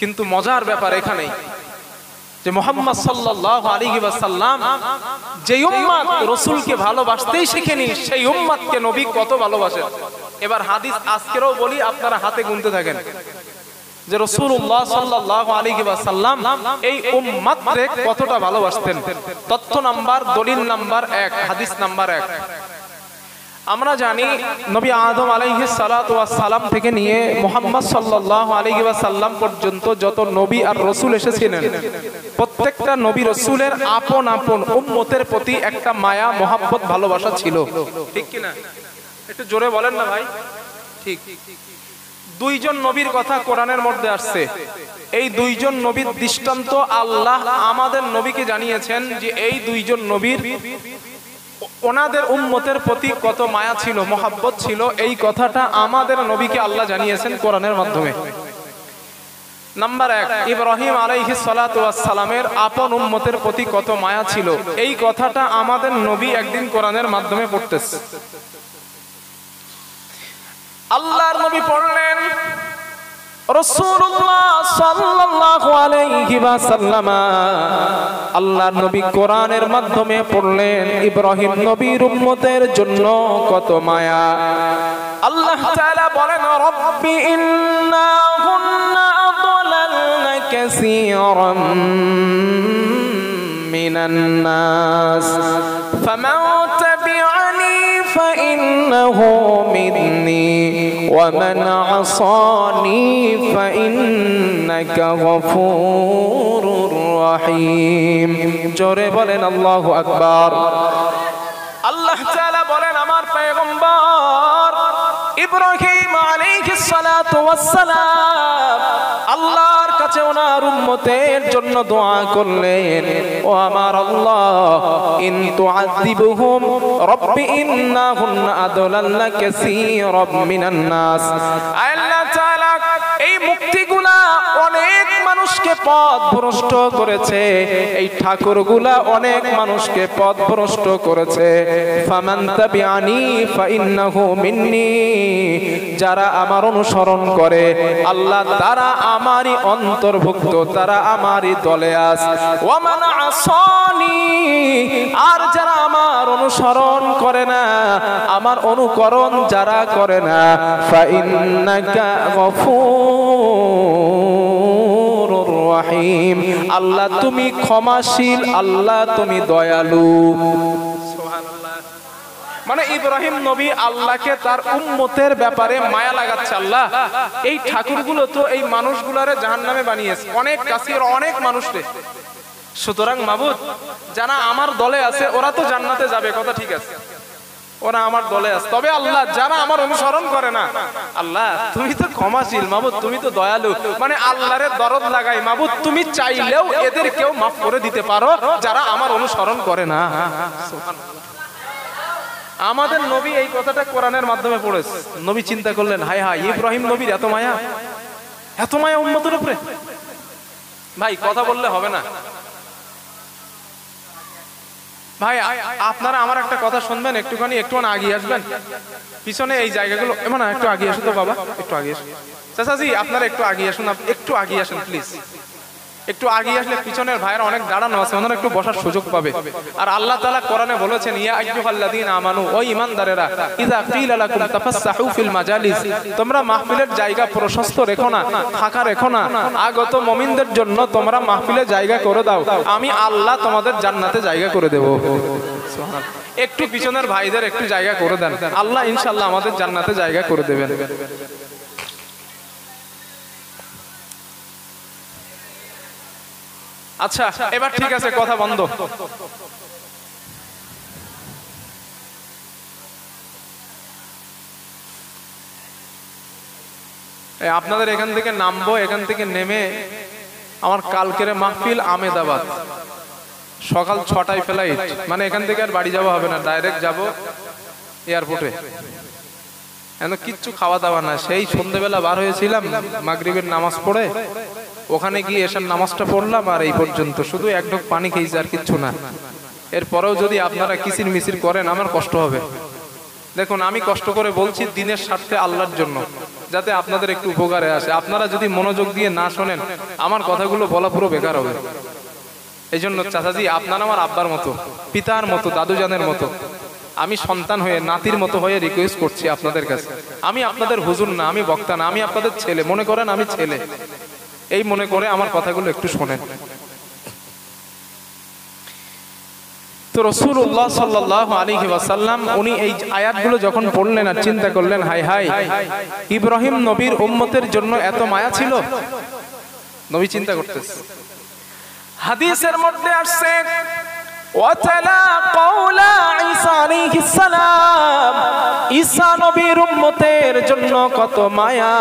কিন্তু মজার ব্যাপার এখানেই যে মুহাম্মদ সাল্লাল্লাহু আলাইহি ওয়াসাল্লাম যে উম্মত রাসূলকে ভালোবাসতেই শিখেনি সেই উম্মতকে নবী কত ভালোবাসেন। এবার হাদিস আজকেরও বলি, আপনারা হাতে গুনতে থাকেন যে রাসূলুল্লাহ সাল্লাল্লাহু আলাইহি ওয়াসাল্লাম এই উম্মতকে কতটা ভালোবাসতেন। তথ্য নাম্বার, দলিল নাম্বার 1, হাদিস নাম্বার 1। আমরা জানি নবী আদম আলাইহিস সালাতু ওয়াস সালাম থেকে নিয়ে মুহাম্মদ সাল্লাল্লাহু আলাইহি ওয়াসাল্লাম পর্যন্ত যত নবী আর রাসূল এসেছিলেন, প্রত্যেকটা নবী রাসূলের আপন আপন উম্মতের প্রতি একটা মায়া, মহব্বত, ভালোবাসা ছিল। ঠিক কি না? একটু জোরে বলেন না ভাই। ঠিক। দুইজন নবীর কথা কোরআনের মধ্যে আসছে। এই দুইজন নবীর দৃষ্টান্ত আল্লাহ আমাদের নবীকে জানিয়েছেন যে এই দুইজন নবীর ওনাদের উম্মতের প্রতি কত মায়া ছিল, মহব্বত ছিল। এই কথাটা আমাদের নবীকে আল্লাহ জানিয়েছেন কোরআনের মাধ্যমে। নাম্বার 1, ইব্রাহিম আলাইহিস সালাতু ওয়াস সালামের আপন উম্মতের প্রতি কত মায়া ছিল, এই কথাটা আমাদের নবী একদিন কোরআনের মাধ্যমে পড়তেছে। আল্লাহর নবী পড়লেন, রাসূলুল্লাহ সাল্লাল্লাহু আলাইহি ওয়াসাল্লাম আল্লাহর নবী কোরআনের মাধ্যমে পড়লেন ইব্রাহিম নবীর উম্মতের জন্য কত মায়া। আল্লাহ তাআলা বলেন, রব্বি ইন্নাহুন্না আদলালনা কাসীরাম মিনান নাস ফামান তাবিআনি ফাইন্নাহু মিন্নি ومن عصاني فإنك غفور رحيم। জোরে বলেন আল্লাহু আকবার। আল্লাহ তাআলা বলেন, আমার পয়গম্বর ইব্রাহিম আলাইহিস সালাতু ওয়াস সালাম আল্লাহর কাছে ওনার উম্মতের জন্য দোয়া করলেন, ও আমার আল্লাহ, ইন তুআযিবুহুম রব্বি ইন্নাহুন্না আদলালনা কাসীরাম মিনান নাস। আল্লাহ তাআলা এই মুক্তিগুলা অনেক মানুষকে পথভ্রষ্ট করেছে, এই ঠাকুরগুলা অনেক মানুষকে পথভ্রষ্ট করেছে। ফামান তাবিআনি ফাইন্নাহু মিন্নি, যারা আমার অনুসরণ করে আল্লাহ তারা আমারই অন্তর্ভুক্ত, তারা আমারই দলে আছে। ওয়ামান আসানি, আর যারা আমার অনুসরণ করে না, আমার অনুকরণ যারা করে না, ফাইন্নাকা গফুরুর রহিম, আল্লাহ তুমি ক্ষমাশীল, আল্লাহ তুমি দয়ালু। সুবহানাল্লাহ। মানে ইব্রাহিম নবী আল্লাহকে তার উম্মতের ব্যাপারে মায়া লাগাচ্ছে। আল্লাহ এই ঠাকুরগুলো তো এই মানুষগুলারে জাহান্নামে বানিয়েছে, অনেক কাসির, অনেক মানুষরে। সুতরাং মাবুদ, যারা আমার দলে আছে ওরা তো জান্নাতে যাবে, কথা ঠিক আছে, ওরা আমার দলে আছে। তবে আল্লাহ যারা আমার অনুসরণ করে না, আল্লাহ তুমি তো ক্ষমাশীল, মাবুদ তুমি তো দয়ালু। মানে আল্লাহরে দরদ লাগাই, মাবুদ তুমি চাইলেও এদেরকেও মাফ করে দিতে পারো যারা আমার অনুসরণ করে না। আমাদের নবী এই কথাটা কোরআনের মাধ্যমে পড়েছে। নবী চিন্তা করলেন, হায় হায়, ইব্রাহিম নবীর এত মায়া, এত মায়া উম্মতের উপরে। ভাই কথা বললে হবে না ভাই, আপনারা আমার একটা কথা শুনবেন, একটুখানি আগিয়ে আসবেন পিছনে এই জায়গাগুলো। এমন একটু আগিয়ে আসুন তো বাবা, একটু আগিয়ে আসুন। চাচাজি আপনারা একটু আগিয়ে আসুন, একটু আগিয়ে আসুন প্লিজ। একটু আগিয়ে আসলে পিছনের ভাইয়েরা অনেক দাঁড়ানো আছে, ওনারা একটু বসার সুযোগ পাবে। আর আল্লাহ তাআলা কোরআনে বলেছেন, ইয়া আইয়ুহাল্লাযীনা আমানু, ও ঈমানদারেরা, ইযা কিলা লাকুম তাফাসসাহু ফিল মাজালিস, তোমরা মাহফিলের জায়গা প্রশস্ত রেখো না, ফাঁকা রেখো না। আগত মুমিনদের জন্য তোমরা মাহফিলে জায়গা করে দাও, আমি আল্লাহ তোমাদের জান্নাতে জায়গা করে দেব। সুবহানাল্লাহ। একটু পিছনের ভাইদের একটু জায়গা করে দেন, আল্লাহ ইনশাআল্লাহ আমাদের জান্নাতে জায়গা করে দেবেন। আচ্ছা এবার ঠিক আছে, কথা বন্ধ। আপনাদের এখান থেকে নামবো, এখান থেকে নেমে আমার কালকের মাহফিল আমেদাবাদ, সকাল 6টায় ফ্লাইট। মানে এখান থেকে আর বাড়ি যাওয়া হবে না, ডাইরেক্ট যাব এয়ারপোর্টে। এখন কিচ্ছু খাওয়া দাওয়া না, সেই সন্ধ্যেবেলা বার হয়েছিলাম মাগরিবের নামাজ পড়ে, ওখানে গিয়ে এসার নামাজটা পড়লাম, আর এই পর্যন্ত শুধু এক ঢোক পানি খেয়েছি, আর কিচ্ছু না। এরপরেও যদি আপনারা কিসির মিসির করেন আমার কষ্ট হবে। দেখুন আমি কষ্ট করে বলছি দিনের স্বার্থে, আল্লাহর জন্য। যাতে আপনাদের একটু উপকারে আসে। আপনারা যদি মনোযোগ দিয়ে না শোনেন আমার কথাগুলো বলা পুরো বেকার হবে। এই জন্য চাচাজি আপনার আমার আব্বার মতো, পিতার মতো, দাদুজানের মতো, আমি সন্তান হয়ে নাতির মতো হয়ে রিকোয়েস্ট করছি আপনাদের কাছে। আমি আপনাদের হুজুর না, আমি বক্তা না, আমি আপনাদের ছেলে। মনে করেন আমি ছেলে, এই মনে করে আমার কথাগুলো একটু শোনেন। তো রাসূলুল্লাহ সাল্লাল্লাহু আলাইহি ওয়াসাল্লাম উনি এই আয়াতগুলো যখন পড়লেন আর চিন্তা করলেন, হায় হায়, ইব্রাহিম নবীর উম্মতের জন্য এত মায়া ছিল। নবী চিন্তা করতেছে। হাদিসের মধ্যে আসছে ওয়াতালা কওলা ঈসা আলাইহিস সালাম, ঈসা নবীর উম্মতের জন্য কত মায়া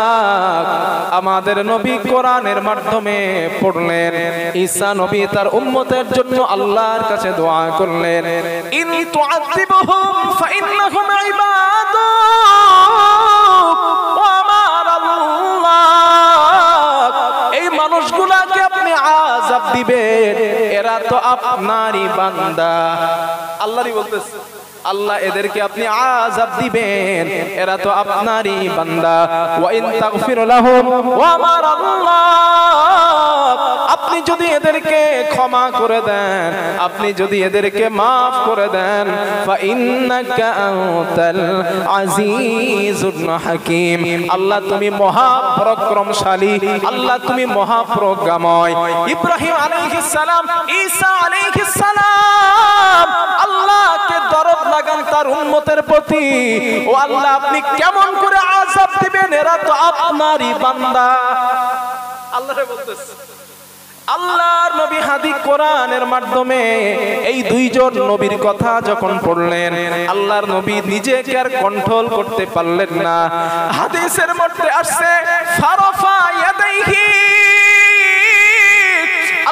আমাদের নবী কোরআনের মাধ্যমে পড়লেন। ঈসা নবী তার উম্মতের জন্য আল্লাহর কাছে দোয়া করলেন, ইন তুআযিবহুম ফাইন্নাহুম ইবাদুক ওয়া আমার আল্লাহ, এই মানুষগুলাকে আপনি আযাব দিবেন, এরা তো আপনারই বান্দা। আল্লাহরই বলতেছে, আল্লাহ এদেরকে আপনি আযাব দিবেন, এরা তো আপনারই বান্দা। ওয়া ইন তাগফির লাহুম ওয়া আমার আল্লাহ, আপনি যদি এদেরকে ক্ষমা করে দেন, আপনি যদি এদেরকে maaf করে দেন, ফা ইন্নাকা আনতাল আজিজুল হাকীম, আল্লাহ তুমি মহাপরাক্রমশালী, আল্লাহ তুমি মহাপ্রজ্ঞাময়। ইব্রাহিম আলাইহিস সালাম, ঈসা আলাইহিস সালাম আল্লাহকে দরদ লাগান তার উম্মতের প্রতি, ও আল্লাহ আপনি কেমন করে আযাব দিবেন, এরা তো আপনারই বান্দা। আল্লাহরে বলতেছে। আল্লাহর নবী হাদিস কোরআনের মাধ্যমে এই দুইজন নবীর কথা যখন পড়লেন, আল্লাহর নবী নিজেকে আর কন্ট্রোল করতে পারলেন না। হাদিসের মধ্যে আসছে ফারাফা ইয়াদাইহি,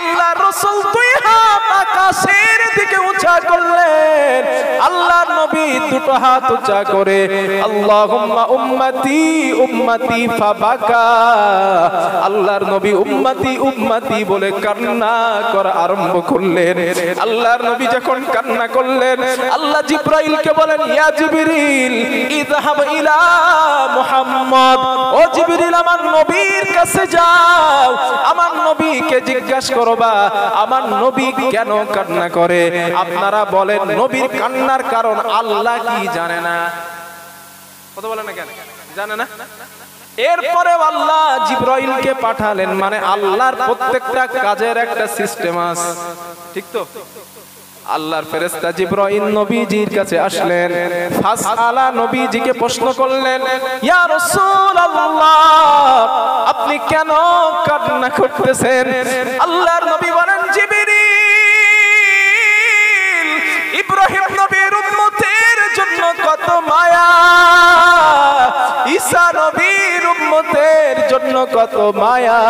আল্লাহর রাসূল দুই হাত আকাশের দিকে উঁচা করলেন। আল্লাহর নবী দুটো হাত উঁচা করে আল্লাহুম্মা উম্মতি উম্মতি ফাবাকা, আল্লাহর নবী উম্মতি উম্মতি বলে কান্না করা আরম্ভ করলেন। আল্লাহর নবী যখন কান্না করলেন, আল্লাহ জিবরাইলকে বলেন, ইয়া জিবরিল ইযহাব ইলা মুহাম্মদ, ও জিবরিল আমার নবীর কাছে যাও, আমার নবীকে জিজ্ঞাসা করবা আমার নবী কেন কান্না করে। আপনারা বলেন নবীর কান্নার কারণ আল্লাহ কি জানে না? কথা বলেন না কেন? জানে না? এরপরে আল্লাহ জিবরাইলকে পাঠালেন, মানে আল্লাহর প্রত্যেকটা কাজের একটা সিস্টেম আছে, ঠিক তো? আল্লাহর ফেরেশতা জিবরাইল নবীজির কাছে আসলেন, ফাসআলা নবীজিকে প্রশ্ন করলেন, ইয়া রাসূলুল্লাহ আপনি কেন কান্না করতেছেন? আল্লাহর নবী বলেন, জিবরিল ইব্রাহিম নবীর উম্মতের জন্য কত মায়া, ঈসা নবীর উম্মতের জন্য কত মায়া।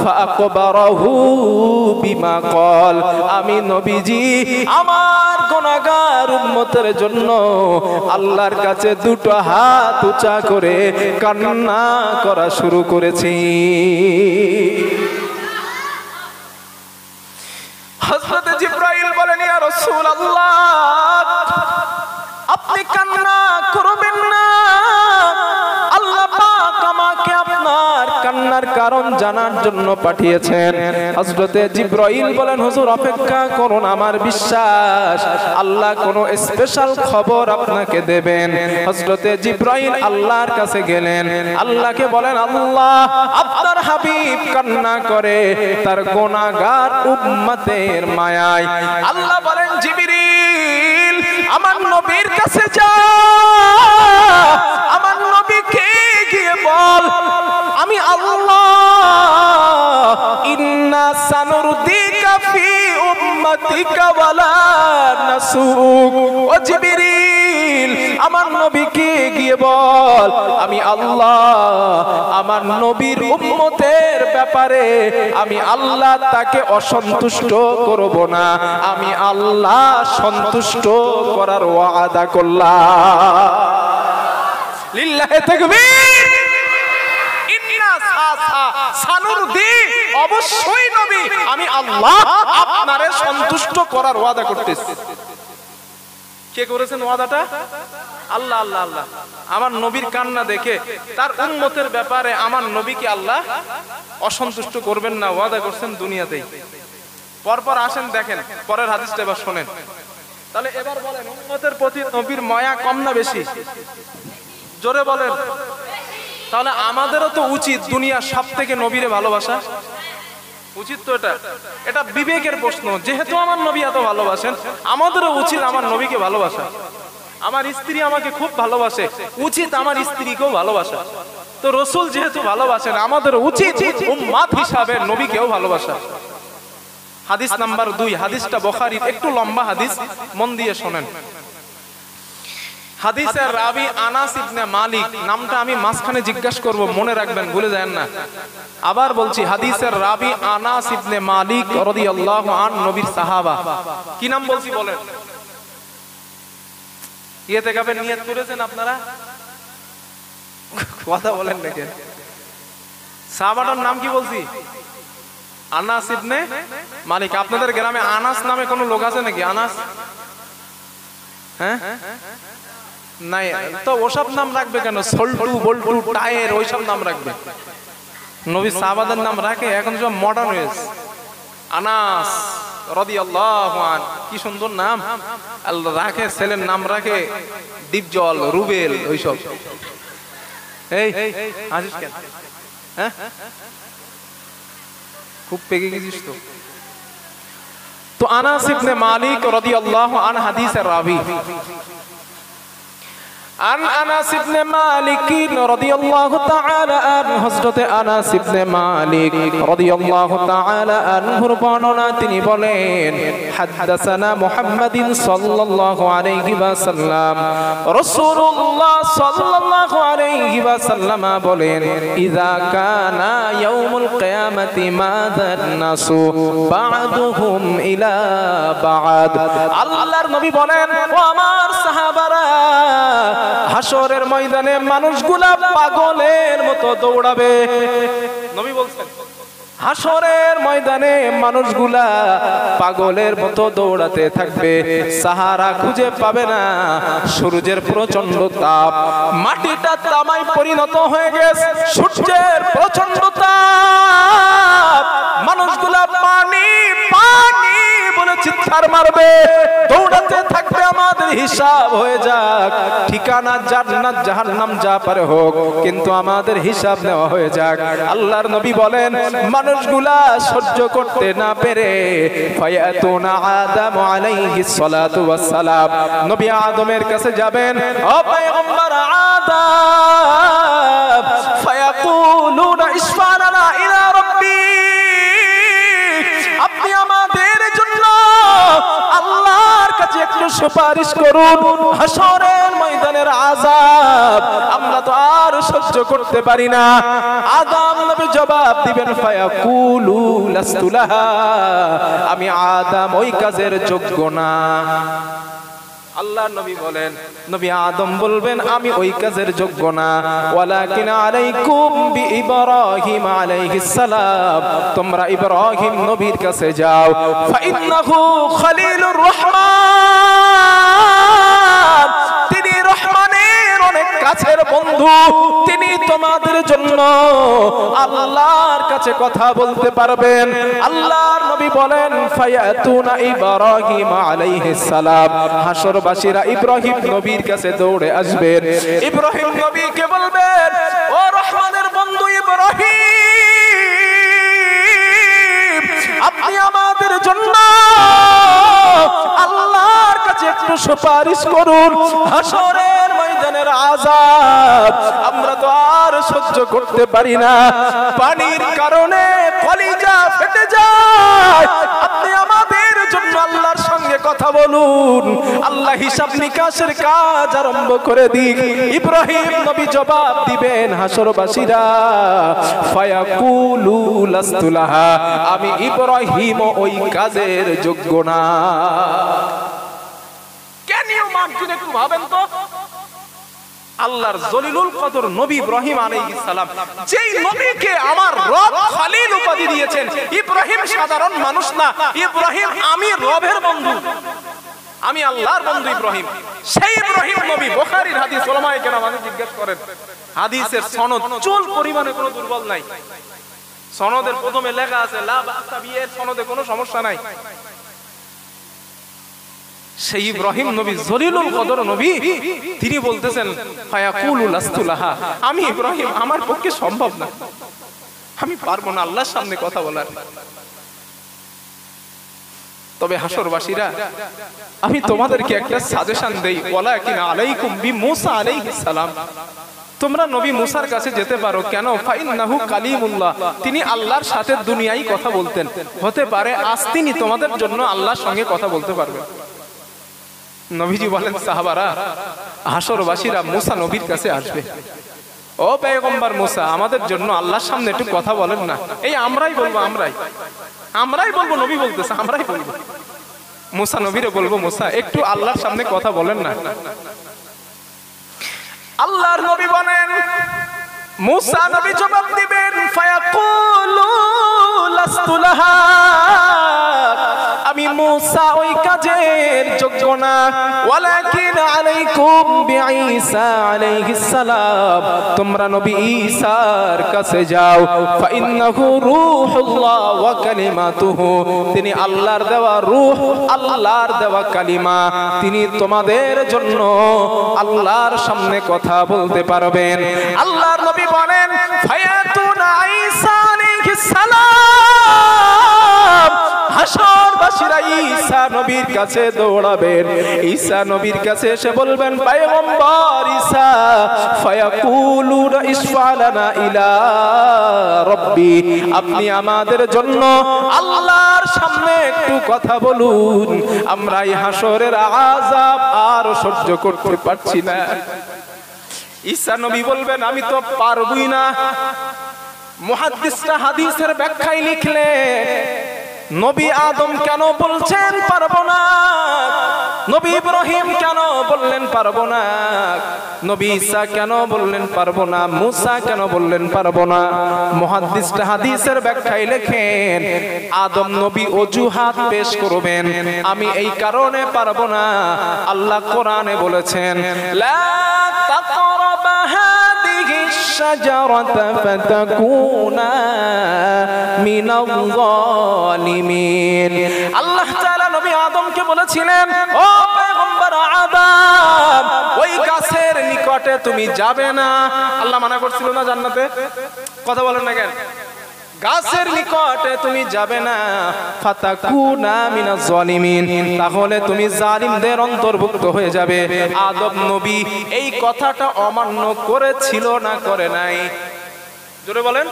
ফাআকবারাহু বিমা ক্বাল, আমি নবীজি আমার গুনাহগার উম্মতের জন্য আল্লাহর কাছে দুটো হাত উঁচা করে কান্না করা শুরু করেছি। হযরত জিবরাইল বলেন, ইয়া রাসূলুল্লাহ আপনি কান্না করবেন না, আল্লাহ পাক আমাকে আপনার কান্নার কারণ জানার জন্য পাঠিয়েছেন। হযরত জিবরাইল বলেন, হুজুর অপেক্ষা করুন, আমার বিশ্বাস আল্লাহ কোনো স্পেশাল খবর আপনাকে দেবেন। হযরত জিবরাইল আল্লাহর কাছে গেলেন, আল্লাহকে বলেন, আল্লাহ আপনার হাবিব কান্না করে তার গুনাহগার উম্মতের মায়ায়। আল্লাহ বলেন, জিবরিল আমার নবীর কাছে যা, আমার নবীকে গিয়ে বল আমি আল্লাহ ইন্না সানুরদিকা ফি উম্মাতিকা ওয়ালা নাসুক। ও জিবরিল আমার নবীকে গিয়ে বল আমি আল্লাহ আমার নবীর উম্মতের ব্যাপারে আমি আল্লাহ তাকে অসন্তুষ্ট করব না, আমি আল্লাহ সন্তুষ্ট করার ওয়াদা করলাম। লিল্লাহি তাকবীর। ইন্না সানুরদি, অবশ্যই নবী আমি আল্লাহ আপনারে সন্তুষ্ট করার ওয়াদা করতেছি। কে করেছেন ওয়াদাটা? আল্লাহ আল্লাহ আল্লাহ, আমার নবীর কান্না দেখে তার উম্মতের ব্যাপারে আমার নবীকে আল্লাহ অসন্তুষ্ট করবেন না, ওয়াদা করছেন দুনিয়াতেই। পরপর আসেন দেখেন পরের হাদিসটা এবার শোনেন। তাহলে এবার বলেন উম্মতের প্রতি নবীর মায়া কম না বেশি? জোরে বলেন। তাহলে আমাদেরও তো উচিত দুনিয়ার সব থেকে নবীরে ভালোবাসা উচিত তো। এটা বিবেকের প্রশ্ন। যেহেতু আমার নবী এত ভালোবাসেন, আমাদেরও উচিত আমার নবীকে ভালোবাসা। আমার স্ত্রী আমাকে খুব ভালোবাসে, উচিত আমার স্ত্রীকেও ভালোবাসা। তো রসুল যেহেতু ভালোবাসেন, আমাদের উচিত উম্মাত হিসাবে নবীকেও ভালোবাসা। হাদিস নাম্বার 2, হাদিসটা বুখারীর, একটু লম্বা হাদিস, মন দিয়ে শোনেন। হাদিসের রাবি আনাস ইবনে মালিক, নামটা আমি মাঝখানে জিজ্ঞাসা করব, মনে রাখবেন, ভুলে যাবেন না। আবার বলছি, হাদিসের রাবি আনাস ইবনে মালিক রাদিয়াল্লাহু আনহু, নবীর সাহাবা। কি নাম বলছি বলেন? ইতিকাফের নিয়ত করেছেন আপনারা? কথা বলেন নাকি? সাহাবাটার নাম কি বলছি? আনাস ইবনে মালিক। আপনাদের গ্রামে আনাস নামে কোন লোক আছে নাকি? আনাস? হ্যাঁ নাই তো, ওসব নাম রাখবে কেন? সল্টু, বল্টু, টায়ের, ওইসব নাম রাখবে। নবী সাহাবাদের নাম রাখে, এখন সব মডার্ন হয়েছে। আনাস রাদিয়াল্লাহু আনহু, কি সুন্দর নাম আল্লাহ রাখে। ছেলের নাম রাখে ডিপজল, রুবেল, ওইসব। এই আসিস কেন? হ্যাঁ খুব পেকে গেছিস তো। তো আনাস ইবনে মালিক রাদিয়াল্লাহু আনহু হাদিসের রাবি। عن أنس بن مالك رضي الله تعالى عنه, হযরত আনাস ইবনে মালিক রাদিয়াল্লাহু তাআলা আনহুর বর্ণনা, তিনি বলেন, হাদাসানা মুহাম্মাদিন সাল্লাল্লাহু আলাইহি ওয়াসাল্লাম, রাসূলুল্লাহ সাল্লাল্লাহু আলাইহি ওয়াসাল্লাম বলেন, ইযা কানা ইয়াউমুল কিয়ামাতি মাযান নাসু বা'দুহুম ইলা বা'দ। আল্লাহর নবী বলেন, ও আমার সাহাবারা, হাসরের ময়দানে মানুষগুলা পাগলের মতো দৌড়াবে। নবী বলছেন, হাসরের ময়দানে মানুষগুলা পাগলের মতো দৌড়াতে থাকবে, সাহারা খুঁজে পাবে না। সূর্যের প্রচন্ড তাপ, মাটিটা তামায় পরিণত হয়ে গেছে। সূর্যের প্রচন্ড তাপ, মানুষগুলা পানি পানি বলে চিৎকার মারবে, দৌড়াতে থাকবে। আমাদের হিসাব হয়ে যাক, ঠিকানা জান্নাত জাহান্নাম যা পারে হোক, কিন্তু আমাদের হিসাব নেওয়া হয়ে যাক। আল্লাহর নবী বলেন, মানুষগুলা সহ্য করতে না পেরে ফায়াতুনা আদম আলাইহিস সালাতু ওয়াস সালাম, নবী আদমের কাছে যাবেন। ও পয়গম্বর আদম, ফায়াকুলুনা ইশফা'লানা ইলা রাব্বি, আপনি আমাদের জন্য আল্লাহর কাছে একটু সুপারিশ করুন। হাসরের ময়দানের আযাব আমরা তো আর সহ্য করতে পারি না। আদম নবী জবাব দিবেন, ফায়াকুলু লাস্তু লাহা, আমি আদম ওই কাজের যোগ্য না। আল্লাহর নবী বলেন, নবী আদম বলবেন, আমি ওই কাজের যোগ্য না। ওয়ালাকিন আলাইকুম বিইব্রাহিম আলাইহিস সালাম, তোমরা ইব্রাহিম নবীর কাছে যাও। ফাইন্নাহু খলিলুর রহমান, তিনি রহমানের অনেক কাছের বন্ধু। তিনি তোমাদের জন্য আল্লাহর কাছে কথা বলতে পারবেন। আল্লাহর নবী বলেন, ফায়াতুনা ইব্রাহিম আলাইহিস সালাম, হাসরবাসীরা ইব্রাহিম নবীর কাছে দৌড়ে আসবেন। ইব্রাহিম নবীকে বলবেন, ও রহমানের বন্ধু ইব্রাহিম, আপনি আমাদের জন্য আল্লাহর কাছে একটু সুপারিশ করুন। হাসরের ময়দানের আযাব আমরা তো আর সহ্য করতে পারি না, পানির কারণে কলিজা ফেটে যায়। আপনি আমাদের জন্য আল্লাহর সঙ্গে কথা বলুন, আল্লাহ হিসাব নিকাশের কাজ আরম্ভ করে দিক। ইব্রাহিম নবী জবাব দিবেন, হাসরবাসীরা, ফায়াকুলু লাস্তু লাহা, আমি ইব্রাহিম ওই কাজের যোগ্য না। কেন মার্জিন একটু ভাবেন তো, আল্লাহর জলিলুল কদর নবী ইব্রাহিম আলাইহিস সালাম, যেই নবীকে আমার রব খলিল উপাধি দিয়েছেন। ইব্রাহিম সাধারণ মানুষ না, ইব্রাহিম আমি রবের বন্ধু। আমি আল্লাহর বন্ধু ইব্রাহিম। সেই ইব্রাহিম নবী, বুখারীর হাদিস, উলামায়ে কেরাম আমাকে জিজ্ঞেস করেন, হাদিসের সনদ চুল পরিমাণে কোনো দুর্বল নাই। সনদের প্রথমে লেখা আছে লা বাসা বিহি, এর সনদে কোনো সমস্যা নাই। সেই ইব্রাহিম নবী জলিলুল কদর নবী, তিনি বলতেছেন ফায়াকুলু লাস্তু লাহা, আমি ইব্রাহিম, আমার পক্ষে সম্ভব না, আমি পারবো না আল্লাহর সামনে কথা বলার। তবে হাসরবাসীরা, আমি তোমাদেরকে একটা সাজেশন দেই, ওয়ালাকিন আলাইকুম বিমূসা আলাইহিস সালাম, তোমরা নবী মুসার কাছে যেতে পারো। কেন? ফাইন্নাহু কালিমুল্লাহ, তিনি আল্লাহর সাথে দুনিয়ায় কথা বলতেন। হতে পারে আজ তিনি তোমাদের জন্য আল্লাহর সঙ্গে কথা বলতে পারবেন। নবীজি বলেন, সাহাবারা, হাসরবাসীরা মুসা নবীর কাছে আসবে, ও পয়গম্বর মুসা, আমাদের জন্য আল্লাহর সামনে একটু কথা বলেন না। এই আমরাই বলবো, আমরাই বলবো, নবী বলতেছে আমরাই বলবো। মুসা নবীরে বলবো, মুসা একটু আল্লাহর সামনে কথা বলেন না। আল্লাহর নবী বলেন, মুসা নবী জবাব দিবেন, ফায়াকুলু লাস্তু লাহা, আমি মুসা ওই কাজের যোগ্য না। ওয়ালাকিন আলাইকুম বিঈসা আলাইহিস সালাম, তোমরা নবী ঈসার কাছে যাও। ফাইন্নাহু রূহুল্লাহ ওয়া কালিমাতুহু, তিনি আল্লাহর দেওয়া রূহ, আল্লাহর দেওয়া কালিমা, তিনি তোমাদের জন্য আল্লাহর সামনে কথা বলতে পারবেন। আল্লাহর নবী বলেন, ফায়াতুনা ঈসা আলাইহিস সালাম, হাসরবাসীরা ঈসা নবীর কাছে দৌড়াবেন। ঈসা নবীর কাছে এসে বলবেন, পয়গম্বর ঈসা, ফায়াকুলুনা ইশফা লানা ইলা রাব্বি, আপনি আমাদের জন্য আল্লাহর সামনে একটু কথা বলুন, আমরা এই হাসরের আযাব আর সহ্য করতে পারছি না। ঈসা নবী বলবেন, আমি তো পারবই না। মুহাদ্দিসরা হাদিসের ব্যাখ্যায় লিখলেন, নবী আদম কেন বলছেন পারবো না, নবী ইব্রাহিম কেন বললেন পারবো না, নবী ঈসা কেন বললেন পারবো না, মুসা কেন বললেন পারবো না? মুহাদ্দিসরা হাদিসের ব্যাখ্যায় লেখেন, আদম নবী অজুহাত পেশ করবেন, আমি এই কারণে পারবো না। আল্লাহ কোরআনে বলেছেন, লা তাকরাবা হাদিহিশ শাজারাতা ফাতাকুনা মিনাল যালিমিন। আল্লাহ তাআলা নবী আদমকে বলেছিলেন, ও পয়গম্বর আদম, ওই গাছের নিকটে তুমি যাবে না। আল্লাহ মানা করছিল না জান্নাতে? কথা বলেন না কেন? গাছের নিকটে তুমি যাবে না, ফাতাকুনা মিনাজ জালিমিন, তাহলে তুমি জালিমদের অন্তর্ভুক্ত হয়ে যাবে। আদম নবী এই কথাটা অমান্য করেছিল না করে নাই? জোরে বলেন।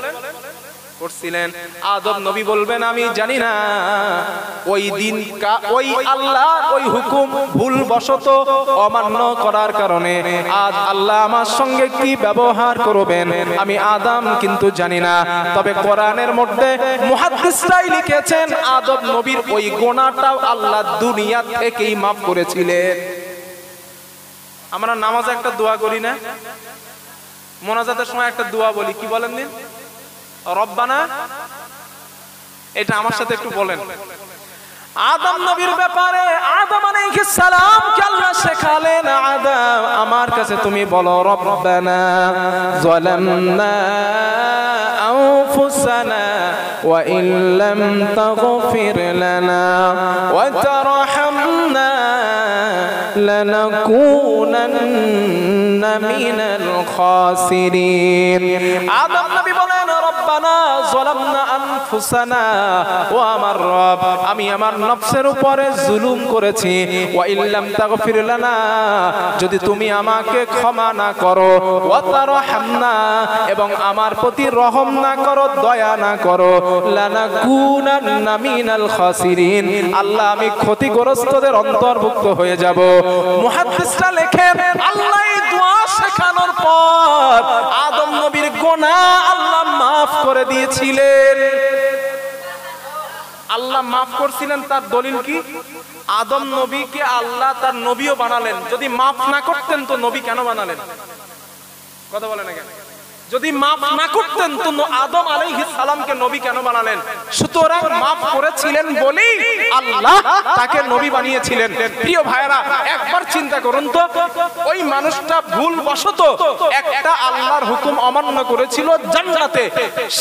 করছিলেন। আদম নবী বলবেন, আমি জানি না, ওই দিন ওই আল্লাহর ওই হুকুম ভুলবশত অমান্য করার কারণে আজ আল্লাহ আমার সঙ্গে কি ব্যবহার করবেন আমি আদম কিন্তু জানি না। তবে কোরআনের মধ্যে মুহাদ্দিসরাই লিখেছেন, আদম নবীর ওই গুনাহটাও আল্লাহ দুনিয়া থেকেই মাফ করেছিলেন। আমরা নামাজে একটা দোয়া করি না? মোনাজাতের সময় একটা দোয়া বলি, কি বলেন দিন? রব্বানা। এটা আমার সাথে একটু বলেন। আদম নবীর ব্যাপারে আদম আলাইহিস সালাম কে আল্লাহ শেখালেন, আদম আমার কাছে তুমি বলো, রব্বানা যালামনা আনফুসানা ওয়া ইল্লাম তাগফির লানা ওয়া তারহামনা লানাকুনান্না মিনাল খাসিরিন। আদম নবী বলেন, রব্বানা যালামনা আনফুসানা, ও আমার রব, আমি আমার নফসের উপরে জুলুম করেছি, ওয়া ইল্লাম তাগফির লানা, যদি তুমি আমাকে ক্ষমা না করো, ওয়া তারহামনা, এবং আমার প্রতি রহম না করো, দয়া না করো, লানাকুনান্না মিনাল খাসিরিন, আল্লাহ আমি ক্ষতিগ্রস্তদের অন্তর্ভুক্ত হয়ে যাব। মুহাদ্দিসরা লেখেন, আল্লাহ এই দোয়া শেখানোর পর আদম নবীর গুনাহ আল্লাহ মাফ করে দিয়েছিলেন। আল্লাহ মাফ করছিলেন, তার দলিল কি? আদম নবীকে আল্লাহ তার নবীও বানালেন। যদি মাফ না করতেন তো নবী কেন বানালেন? কথা বলেন না কেন? যদি মাফ না করতেন তো আদম আলাইহিস সালামকে নবী কেন বানালেন? সুতরাং মাফ করেছিলেন বলেই আল্লাহ তাকে নবী বানিয়েছিলেন। প্রিয় ভাইরা, একবার চিন্তা করুন তো, ওই মানুষটা ভুলবশত একটা আল্লাহর হুকুম অমান্য করেছিল জান্নাতে,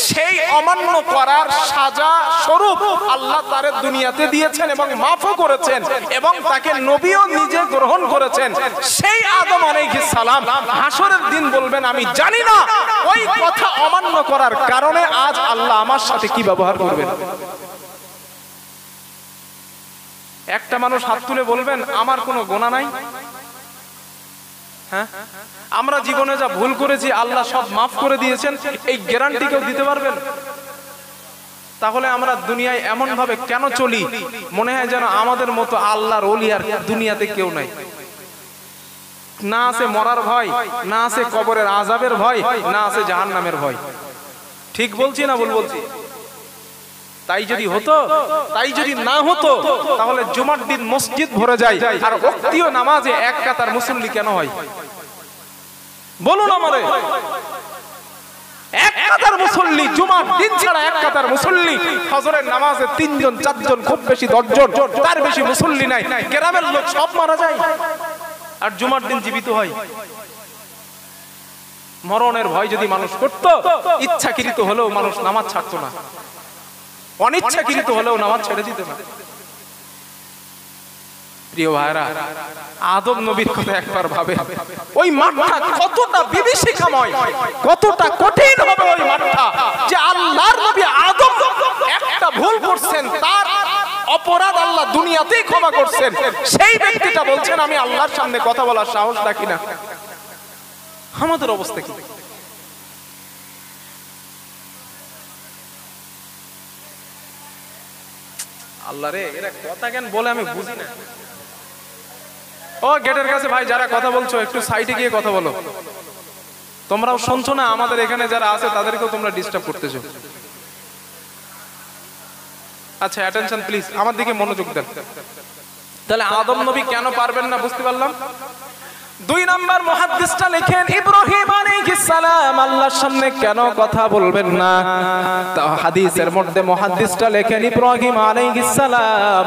সেই অমান্য করার সাজা স্বরূপ আল্লাহ তার দুনিয়াতে দিয়েছেন এবং মাফও করেছেন এবং তাকে নবীও নিজে গ্রহণ করেছেন। সেই আদম আলাইহিস সালাম হাসরের দিন বলবেন, আমি জানি না ওই কথা অমান্য করার কারণে আজ আল্লাহ আমার সাথে কি ব্যবহার করবেন। একটা মানুষ হাত তুলে বলবেন, আমার কোনো গুনাহ নাই? হ্যাঁ, আমরা জীবনে যা ভুল করেছি আল্লাহ সব মাফ করে দিয়েছেন, এই গ্যারান্টি কেউ দিতে পারবেন? তাহলে আমরা দুনিয়ায় এমন ভাবে কেন চলি, মনে হয় যেন আমাদের মতো আল্লাহর ওলি আর দুনিয়াতে কেউ নাই। না আছে মরার ভয়, না আছে কবরের আযাবের ভয়, না আছে জাহান্নামের ভয়। ঠিক বলছি না ভুল বলছি? তাই যদি হতো, তাই যদি না হতো, তাহলে জুমার দিন মসজিদ ভরে যায় আর ওয়াক্তীয় নামাজে এক কাতার মুসল্লি কেন হয়? বলুন আমারে। এক কাতার মুসল্লি জুমার দিন ছাড়া, এক কাতার মুসল্লি ফজরের নামাজে 3 জন 4 জন, খুব বেশি 10 জন, তার বেশি মুসল্লি নাই। গ্রামের লোক সব মারা যায় আর জুমার দিন জীবিত হয়। মরণের ভয় যদি মানুষ করত, ইচ্ছাকৃত হলেও মানুষ নামাজ ছাড়তো না, অনিচ্ছাকৃত হলেও নামাজ ছেড়ে দিত না। প্রিয় ভাইরা, আদম নবীর কথা একবার ভাবে, ওই মাঠটা কতটা বিভীষিকাময়, কতটা কঠিন হবে ওই মাঠটা, যে আল্লাহর নবী আদম একটা ভুল করছেন, তার অপরাধ আল্লাহ দুনিয়াতেই ক্ষমা করছেন। সেই ব্যক্তিটা বলছেন, আমি আল্লাহর সামনে কথা বলার সাহস রাখি না। আমাদের অবস্থা কি? আল্লাহ রে, এরা কথা কেন বলে আমি বুঝি না। ও গেটের কাছে ভাই, যারা কথা বলছো একটু সাইডে গিয়ে কথা বলো। তোমরাও শুনছো না? আমাদের এখানে যারা আছে তাদেরকেও তোমরা ডিস্টার্ব করতেছো। আচ্ছা, অ্যাটেনশন প্লিজ, আমার দিকে মনোযোগ দেন। তাহলে আদম নবী কেন পারবেন না বুঝতে পারলাম। 2 নাম্বার মুহাদ্দিসটা লেখেন, ইব্রাহিম আলাইহিস সালাম আল্লাহর সামনে কেন কথা বলবেন না? তো হাদিসের মধ্যে মুহাদ্দিসটা লেখেন, ইব্রাহিম আলাইহিস সালাম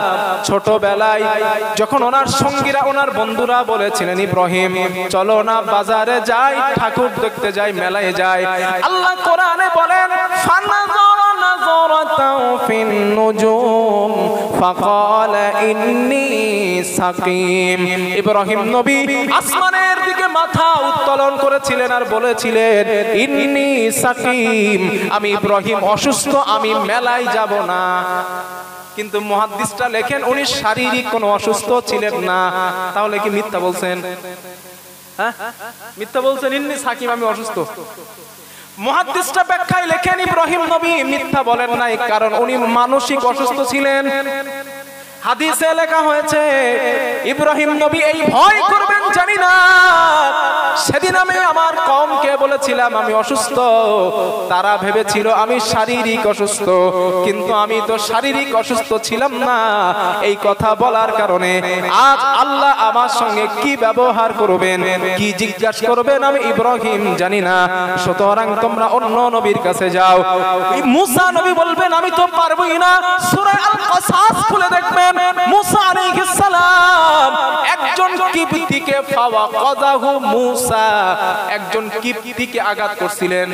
ছোটবেলায় যখন ওনার সঙ্গীরা, ওনার বন্ধুরা বলেছিলেন, ইব্রাহিম চলো না বাজারে যাই, ঠাকুর দেখতে যাই, মেলায় যাই, আল্লাহ কোরআনে বলেন, ফানাযারা নাযারাতাও ফিন নুজুম ফাকালা ইন্নী সাকিম। ইব্রাহিম নবী আসমানের দিকে মাথা উত্তোলন করেছিলেন আর বলেছিলেন, ইন্নী সাকিম, আমি ইব্রাহিম অসুস্থ, আমি মেলায় যাব না। কিন্তু মুহাদ্দিসটা লেখেন, উনি শারীরিক কোনো অসুস্থ ছিলেন না। তাহলে কি মিথ্যা বলছেন? হ্যাঁ, মিথ্যা বলছেন। ইন্নী সাকিম, আমি অসুস্থ। মুহাদ্দিসটা ব্যাখ্যায় লেখেন, ইব্রাহিম নবী মিথ্যা বলেন নাই, কারণ উনি মানসিক অসুস্থ ছিলেন। হাদিসে লেখা হয়েছে, ইব্রাহিম নবী এই ভয় করবেন জানি না, সেদিন আমি আমার কওমকে বলেছিলাম আমি অসুস্থ, তারা ভেবেছিল আমি শারীরিক অসুস্থ, কিন্তু আমি তো শারীরিক অসুস্থ ছিলাম না। এই কথা বলার কারণে আজ আল্লাহ আমার সঙ্গে কি ব্যবহার করবেন, কি জিজ্ঞাসা করবেন, আমি ইব্রাহিম জানি না। সুতরাং তোমরা অন্য নবীর কাছে যাও। মুসা নবী বলবেন, আমি তো পারবই না। সূরা আল কাসাস খুলে দেখবেন, মুসা আলাইহিস সালাম একজন কিবতীকে ফাওয়াকাযাহু মুসা, একজন কিবতীকে আঘাত করছিলেন।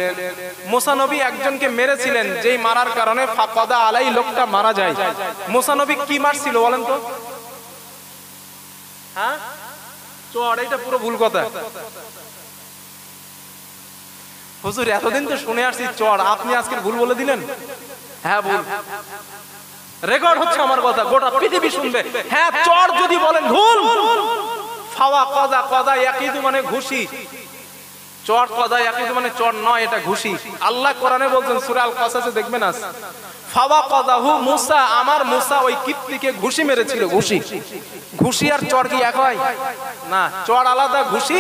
মুসা নবী একজনকে মেরেছিলেন, যেই মারার কারণে ফাকাদা আলাই, লোকটা মারা যায়। মুসা নবী কি মারছিল বলেন তো? হ্যাঁ, চড়। এটা পুরো ভুল কথা হুজুর, এতদিন তো শুনে আসছি চড়, আপনি আজকে ভুল বলে দিলেন। হ্যাঁ, ভুল। রেকর্ড হচ্ছে আমার কথা, গোটা পৃথিবী শুনবে। হ্যাঁ, চর যদি বলেন ভুল। ফাওয়া কাদা, কাদা ইয়াকিদু মানে ঘুষি, চর কাদা ইয়াকিদু মানে চর নয়, এটা ঘুষি। আল্লাহ কোরআনে বলছেন সূরা আল কাসাসে দেখবেন, আস ফাওয়া কাদাহু মুসা, আমার মুসা ওই কিবতীকে ঘুষি মেরেছিল। ঘুষি, ঘুষি আর চর কি এক হয়? না, চর আলাদা, ঘুষি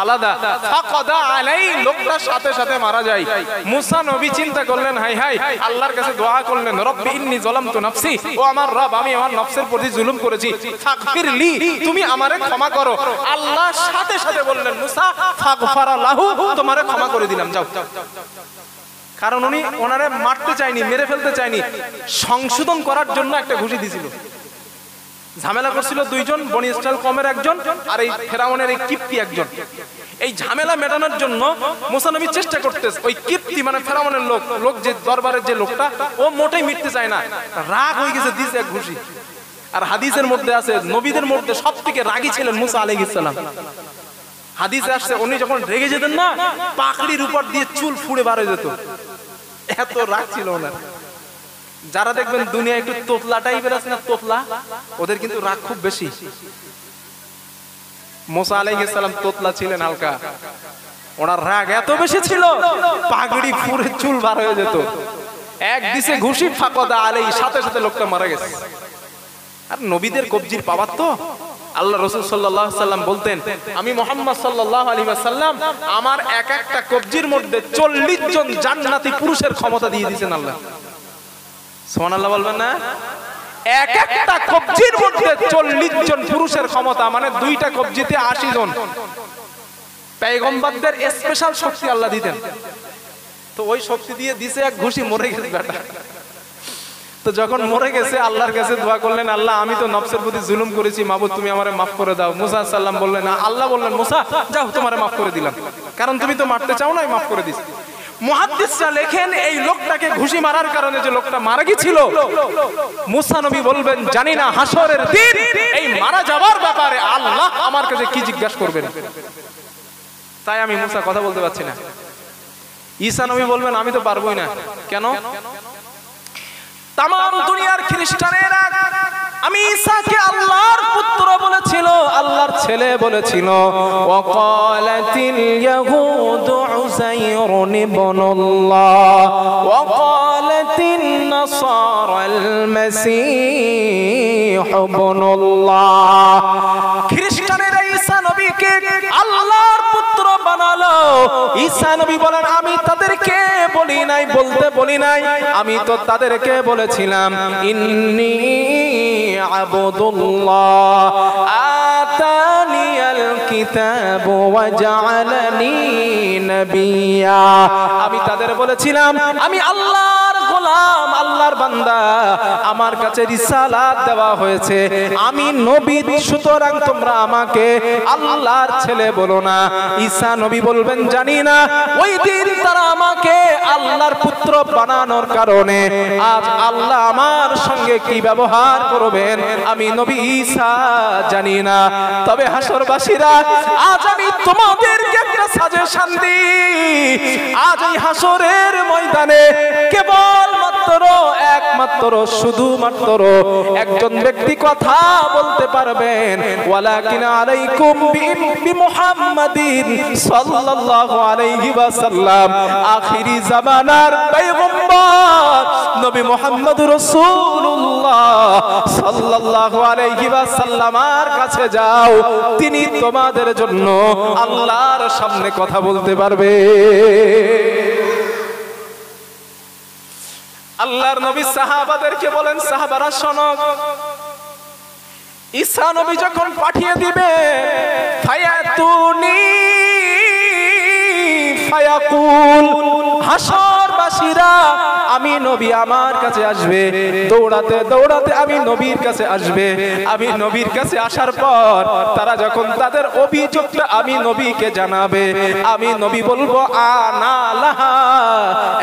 আলাদা। ফাকাদা আলাই, লোকটা সাথে সাথে মারা যায়। মুসা নবী চিন্তা করলেন, হাই হাই, আল্লাহর কাছে দোয়া করলেন, রব্বি ইন্নী যালামতু নাফসি, ও আমার রব, আমি আমার নফসের প্রতি জুলুম করেছি, ফাগফিরলি, তুমি আমারে ক্ষমা করো। আল্লাহ সাথে সাথে বললেন, মুসা ফাগফারা লাহু, তোমারে ক্ষমা করে দিলাম, যাও। কারণ উনি ওনারে মারতে চায়নি, মেরে ফেলতে চায়নি, সংশোধন করার জন্য একটা ঘুষি দিছিল। ঝামেলা করছিল দুইজন, বনি ইসরাইল কওমের একজন আর এই ফেরাউনের এই কিপ্তি একজন। এই ঝামেলা মেটানোর জন্য মুসা নবী চেষ্টা করতেছে। ওই কিপ্তি মানে ফেরাউনের লোক যে দরবারের যে লোকটা, ও মোটেই মিটতে চায় না, রাগ হয়ে গেছে, দিছে এক ঘুষি। আর হাদিসের মধ্যে আছে নবীদের মধ্যে সবথেকে রাগী ছিলেন মুসা আলাইহিস সালাম। হাদিসে আসছে উনি যখন রেগে যেতেন না, পাকড়ির উপর দিয়ে চুল ফুড়ে বার হয়ে যেত, এত রাগ ছিল ওনার। যারা দেখবেন দুনিয়া একটু তোতলা টাইপের আছে না, তোতলা, ওদের কিন্তু রাগ খুব বেশি। মুসা আলাইহিস সালাম তোতলা ছিলেন হালকা, ওনার রাগ এত বেশি ছিল পাগড়ি ফুড়ে চুল বার হয়ে যেত। এক দিছে ঘুষি, ফাকদা আলাই, সাথে সাথে লোকটা মারা গেছে। আর নবীদের কবজির পাওয়ার তো আল্লাহ রাসূল সাল্লাল্লাহু আলাইহি ওয়াসাল্লাম বলতেন, আমি মুহাম্মদ সাল্লাল্লাহু আলাইহি ওয়াসাল্লাম আমার এক একটা কবজির মধ্যে 40 জন জান্নাতি পুরুষের ক্ষমতা দিয়ে দিয়েছেন আল্লাহ। সুবহানাল্লাহ বলবেন না? এক একটা কবজির মধ্যে 40 জন পুরুষের ক্ষমতা, মানে দুইটা কবজিতে 80 জন। পয়গম্বরদের স্পেশাল শক্তি আল্লাহ দিতেন। তো ওই শক্তি দিয়ে দিছে এক ঘুষি, মরে গেছে বেটা। তো যখন মরে গেছে আল্লাহর কাছে দোয়া করলেন, আল্লাহ আমি তো নফসের প্রতি জুলুম করেছি, মাবুদ তুমি আমারে মাফ করে দাও। মুসা সাল্লাম বললেন, আল্লাহ বললেন মুসা যাও তোমারে মাফ করে দিলাম, কারণ তুমি তো মারতে চাও না, আমি মাফ করে দিছি। মুহাদ্দিসরা লেখেন এই লোকটাকে ঘুষি মারার কারণে যে লোকটা মারা গিয়েছিল, মুসা নবী বলবেন জানি না হাসরের দিন এই মারা যাওয়ার ব্যাপারে আল্লাহ আমার কাছে কি জিজ্ঞাসা করবেন, তাই আমি মুসা কথা বলতে পারছি না। ঈসা নবী বলবেন আমি তো পারবোই না। কেন? তাম দুনিয়ার খ্রিস্টানেরা আমি ঈসাকে আল্লাহর পুত্র বলেছিল, আল্লাহর ছেলে বলেছিল। ওয়াকালাতিল ইয়াহুদু উযাইরুন ইবনুল্লাহ ওয়াকালাতিন নাসারাল মাসীহ ইবনুল্লাহ। খ্রিস্টানেরা ঈসা নবীকে আল্লাহর পুত্র বানালো। ঈসা নবী বলেন আমি তাদেরকে বলি নাই, বলতে বলি নাই, আমি তো তাদেরকে বলেছিলাম ইন্নী আবদুল্লাহ আতানিয়াল কিতাব ওয়া জাআলানি নবিয়্যা। আমি তাদের বলেছিলাম আমি আল্লাহর গোলাম, আল্লাহর বান্দা, আমার কাছে রিসালাত দেওয়া হয়েছে, আমি নবী, সুতরাং তোমরা আমাকে আল্লাহর ছেলে বলো না। ঈসা নবী বলবেন জানি না ওই দিন তারা আমাকে আল্লাহর পুত্র বানানোর কারণে আজ আল্লাহ আমার সঙ্গে কি ব্যবহার করবেন আমি নবী ঈসা জানি না। তবে হাসরবাসীরা আজ আমি তোমাদেরকে একটা সাজেশন দিই, আজ এই হাসরের ময়দানে কেবল একমাত্র শুধুমাত্র একজন ব্যক্তি কথা বলতে পারবেন, ওয়ালাকিন আলাইকুম বিমুহাম্মাদিন সাল্লাল্লাহু আলাইহি ওয়াসাল্লাম, আখিরি জামানার পয়গম্বর নবী মুহাম্মদ রাসূলুল্লাহ সাল্লাল্লাহু আলাইহি ওয়াসাল্লামের কাছে যাও, তিনি তোমাদের জন্য আল্লাহর সামনে কথা বলতে পারবে। আল্লাহর নবী সাহাবাদেরকে বলেন সাহাবারা শোনো, ঈসা নবী যখন পাঠিয়ে দিবে ফায়াতুনি ফায়াকুল, হাসরবাসীরা আমি নবী আমার কাছে আসবে, দৌড়াতে দৌড়াতে আমি নবীর কাছে আসবে। আমি নবীর কাছে আসার পর তারা যখন তাদের অভিযোগটা আমি নবীকে জানাবে, আমি নবী বলবো আনা লাহা,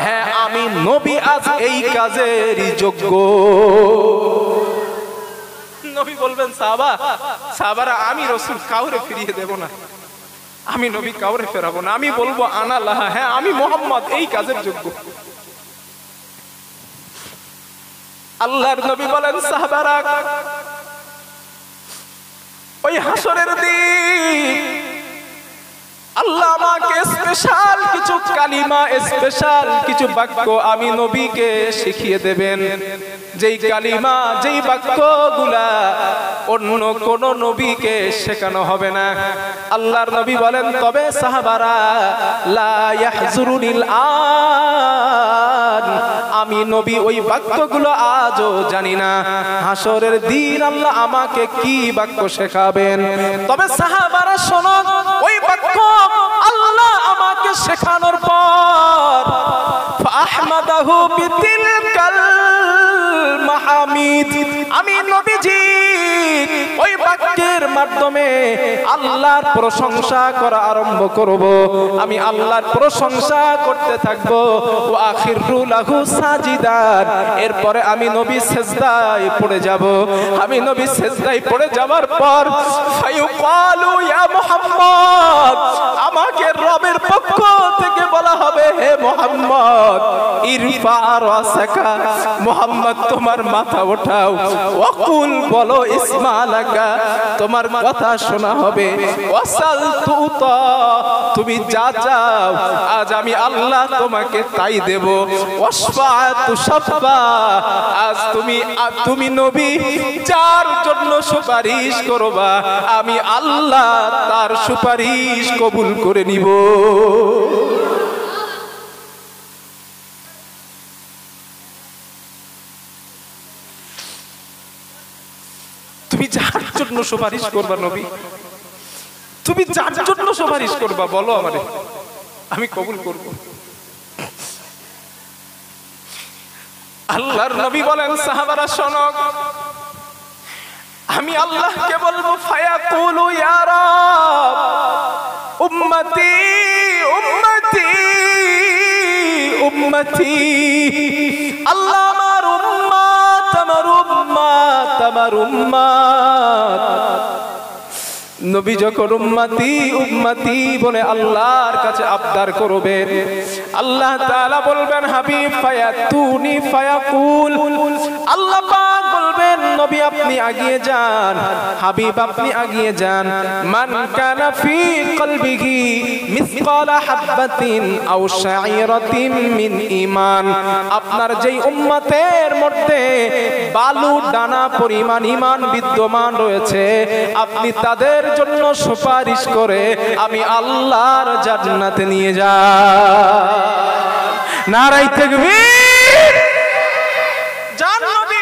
হ্যাঁ আমি নবী আজ এই কাজেরই যোগ্য। নবী বলবেন সাহাবারা আমি রাসূল কাউরে ফিরিয়ে দেব না, আমি নবী কাউরে ফেরাবো না, আমি বলবো আনা লাহা, হ্যাঁ আমি মুহাম্মদ এই কাজের যোগ্য। আল্লাহর নবী বলেন সাহাবারা ওই হাসরের দিন আল্লাহ আমাকে স্পেশাল কিছু কালিমা, স্পেশাল কিছু বাক্য আমি নবীকে শিখিয়ে দেবেন, যেই কালিমা যেই বাক্যগুলা অন্য কোন নবীকে শেখানো হবে না। আল্লাহর নবী বলেন তবে সাহাবারা লা ইয়াহজুরুনিল আন, আমি নবী ওই বাক্যগুলো আজও জানি না, হাসরের দিন আল্লাহ আমাকে কি বাক্য শেখাবেন। তবে সাহাবারা শোনো, ওই বাক্য আল্লাহ আমাকে শেখানোর পর ফাহমাদাহু বিতিলকাল মাহামিদ। আমি নবীজি ওই বাক্যের মাধ্যমে আল্লাহর প্রশংসা করা আরম্ভ করব। আমি আল্লাহর প্রশংসা করতে থাকব। ওয়া আখিরু লাহু সাজিদান। এরপরে আমি নবী সিজদায় পড়ে যাব। আমি নবী সিজদায় পড়ে যাওয়ার পর ফায়ুকালু ইয়া মুহাম্মদ, আমাকে রবের পক্ষ থেকে বলা হবে, হে মুহাম্মদ ইরফা রাসাকা, মুহাম্মদ তোমার মাথা ওঠাও। ওয়াকুল, বলো ইসমালাকা, তোমার কথা শোনা হবে। ওয়াসাল তুতা, তুমি যা চাও আজ আমি আল্লাহ তোমাকে তাই দেব। ওয়াসফা তুশফা, আজ তুমি নবী যার জন্য সুপারিশ করবা আমি আল্লাহ তার সুপারিশ কবুল করে নিব। তুমি যার জন্য সুপারিশ করবা নবী, তুমি যার জন্য সুপারিশ করবা বলো আমারে, আমি কবুল করব। আল্লাহর নবী বলেন, সাহাবারা শোনো, আমি আল্লাহকে বলবো, ফায়াকুলু ইয়া রাব উম্মতি উম্মতি উম্মতি, আল্লাহ আমার উম্মত আমার উম্মত আমার উম্মত। নবী যখন উম্মতি উম্মতি বলে আল্লাহর কাছে আবদার করবেন, আল্লাহ তাআলা বলবেন, হাবিব ফায়াতুনি ফায়াকুল, আল্লাহ পাক বলবেন, নবী আপনি আগিয়ে যান, হাবিব আপনি আগিয়ে যান। মান কানা ফি কলবিহি মিসকালা হাববাতিন আও শাইরাতিন মিন ঈমান, আপনার যেই উম্মতের মধ্যে বালু দানা পরিমাণ ঈমান বিদ্যমান রয়েছে, আপনি তাদের জন্য সুপারিশ করে আমি আল্লাহর জান্নাতে নিয়ে যাই। নারায়ে তাকবীর। জান নবী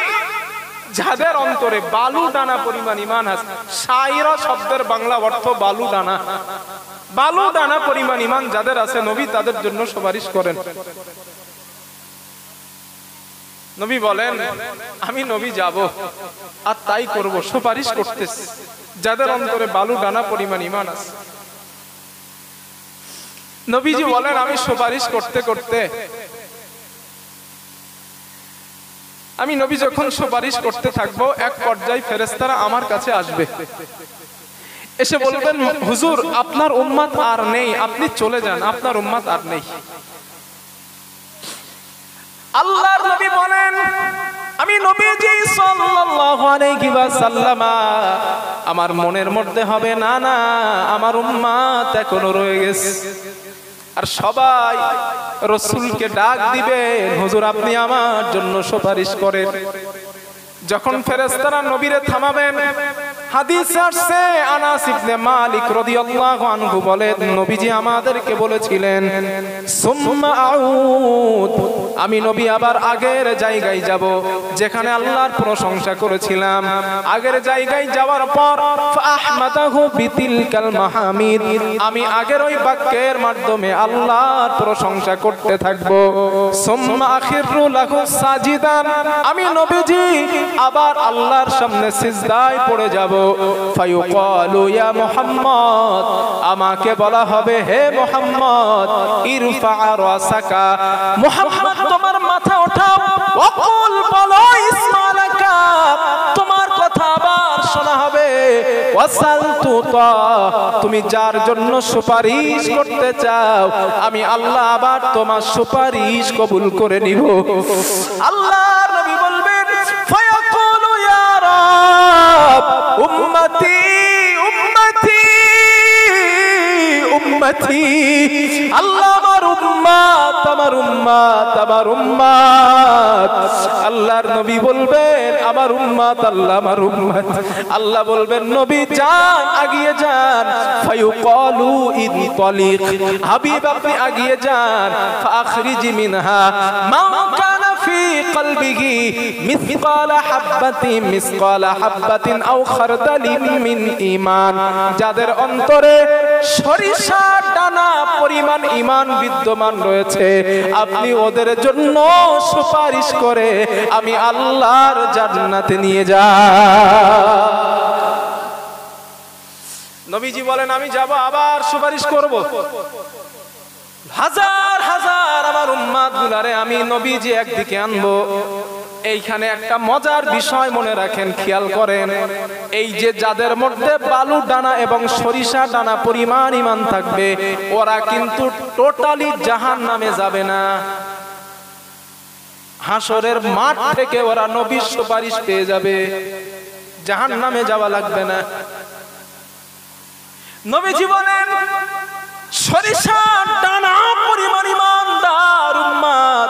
যাদের অন্তরে বালু দানা পরিমাণ ঈমান আছে, শাইরা শব্দের বাংলা অর্থ বালু দানা, বালু দানা পরিমাণ ঈমান যাদের আছে নবী তাদের জন্য সুপারিশ করেন। নবী বলেন, আমি নবী যাব আর তাই করব, সুপারিশ করতেছি যাদের অন্তরে বালু দানা পরিমাণ ঈমান আছে। নবীজি বলেন, আমি সুপারিশ করতে করতে আমি নবী যখন সুপারিশ করতে থাকবো, এক পর্যায়ে ফেরেশতারা আমার কাছে আসবে, এসে বলবেন, হুজুর আপনার উম্মত আর নেই, আপনি চলে যান, আপনার উম্মত আর নেই। আল্লাহর নবী বলেন, আমি নবীজি সাল্লাল্লাহু আলাইহি ওয়াসাল্লাম আমার মনের মধ্যে হবে, না না আমার উম্মত এখনো রয়ে গেছে। আর সবাই রাসূলকে ডাক দিবেন, হুজুর আপনি আমার জন্য সুপারিশ করেন। যখন ফেরেশতারা নবীরে থামাবেন, হাদিস আসছে, আনাস ইবনে মালিক রাদিয়াল্লাহু আনহু বলেন, নবীজি আমাদেরকে বলেছিলেন, সুম্মা আউদ, আমি নবী আবার আগের জায়গায় যাব যেখানে আল্লাহর প্রশংসা করেছিলাম। আগের জায়গায় যাওয়ার পর ফাহমাদাহু বিতিলকাল মাহামিদ, আমি আগের ওই বাক্যের মাধ্যমে আল্লাহর প্রশংসা করতে থাকব। সুম্মা আখিরু লাহু সাজিদান, আমি নবীজি আবার আল্লাহর সামনে সিজদায় পড়ে যাব। ফায়ুকালু ইয়া মুহাম্মদ, আমাকে বলা হবে, হে মুহাম্মদ ইরফা রাসাকা, মুহাম্মদ তোমার মাথা ওঠাও। ওয়াকুল, বলো ইসমালাকা, তোমার কথা আবার শোনা হবে। ওয়াসাল তুতা, তুমি যার জন্য সুপারিশ করতে চাও আমি আল্লাহ আবার তোমার সুপারিশ কবুল করে নিব। আল্লাহর নবী বলবেন, ফায়াকুলু ইয়া রাব উম্মতি উম্মতি উম্মতি, আল্লাহ আমার উম্মত আমার উম্মত আমার উম্মত। আল্লাহর নবী বলবেন, আমার উম্মত আল্লাহ আমার উম্মত। আল্লাহ বলবেন, নবী যান, আগিয়ে যান। ফায়ুকালু ইনতালিক, হাবিব আপনি আগিয়ে যান। ফাখরিজি মিনহা মা কানা ফি কলবিহি মিসকালা হাববাতিন আও খারদালিন মিন ঈমান, যাদের অন্তরে সরিষা দানা পরিমাণ ঈমান বিদ্যমান রয়েছে, আপনি ওদের জন্য সুপারিশ করে আমি আল্লাহর জান্নাতে নিয়ে যাই। নবীজি বলেন আমি যাব, আবার সুপারিশ করব। হাজার হাজার আমার উম্মাত গুলারে আমি নবীজি একদিকে আনবো। এইখানে একটা মজার বিষয় মনে রাখেন, খেয়াল করেন, এই যে যাদের মধ্যে বালু ডানা এবং সরিষা ডানা পরিমাণ ঈমান থাকবে, ওরা কিন্তু টোটালি জাহান্নামে যাবে না। হাসরের মাঠ থেকে ওরা নবীর সুপারিশ পেয়ে যাবে, জাহান্নামে যাওয়া লাগবে না। নবীজি বলেন সরিষা ডানা পরিমাণ ঈমানদার উম্মত,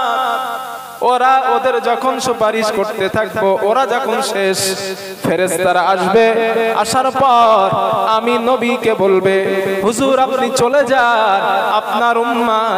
ওরা ওদের যখন সুপারিশ করতে থাকবো, ওরা যখন শেষ, ফেরেশতারা আসবে, আসার পর আমি নবীকে বলবে হুজুর আপনি চলে যান, আপনার উম্মত